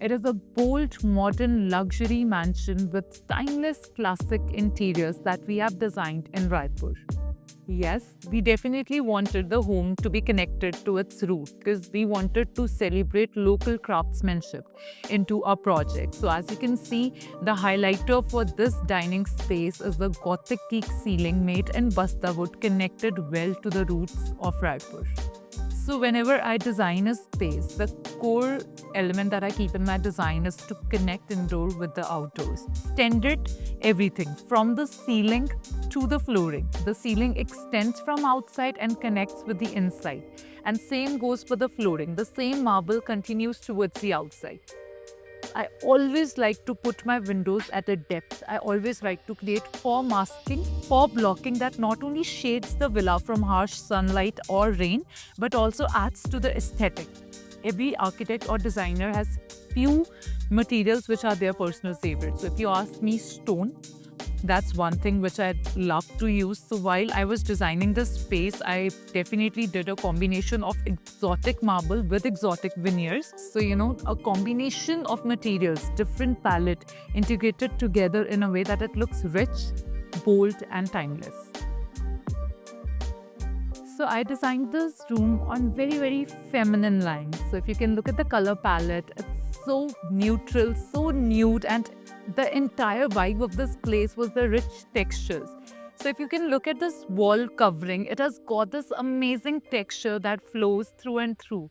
It is a bold, modern luxury mansion with timeless classic interiors that we have designed in Raipur. Yes, we definitely wanted the home to be connected to its root because we wanted to celebrate local craftsmanship into our project. So as you can see, the highlighter for this dining space is the Gothic teak ceiling made in basta wood connected well to the roots of Raipur. So whenever I design a space, the core element that I keep in my design is to connect indoor with the outdoors. Extended everything from the ceiling to the flooring. The ceiling extends from outside and connects with the inside. And same goes for the flooring. The same marble continues towards the outside. I always like to put my windows at a depth. I always like to create fog masking, fog blocking that not only shades the villa from harsh sunlight or rain, but also adds to the aesthetic. Every architect or designer has few materials which are their personal favorites. So if you ask me, stone, that's one thing which I love to use. So while I was designing this space, I definitely did a combination of exotic marble with exotic veneers. So, a combination of materials, different palette, integrated together in a way that it looks rich, bold, and timeless. So I designed this room on very, very feminine lines. So if you can look at the color palette, it's so neutral, so nude, and the entire vibe of this place was the rich textures. So if you can look at this wall covering, it has got this amazing texture that flows through and through.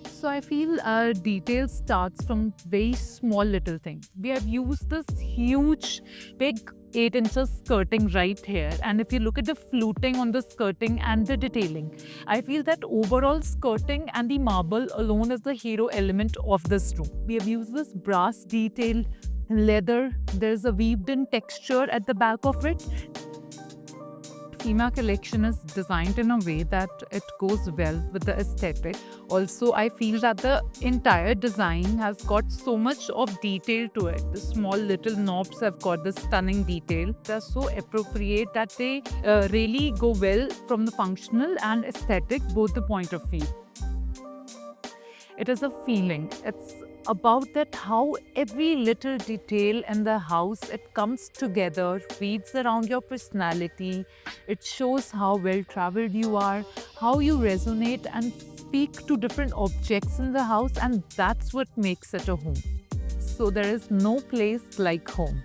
So I feel our detail starts from very small little things. We have used this huge, big 8 inches skirting right here, and if you look at the fluting on the skirting and the detailing, I feel that overall skirting and the marble alone is the hero element of this room. We have used this brass detail, leather, there's a weaved in texture at the back of it. FEMA collection is designed in a way that it goes well with the aesthetic. Also, I feel that the entire design has got so much of detail to it. The small little knobs have got this stunning detail. They're so appropriate that they really go well from the functional and aesthetic, both the point of view. It is a feeling. It's about that how every little detail in the house, it comes together, weaves around your personality. It shows how well traveled you are, how you resonate and speak to different objects in the house, and that's what makes it a home. So there is no place like home.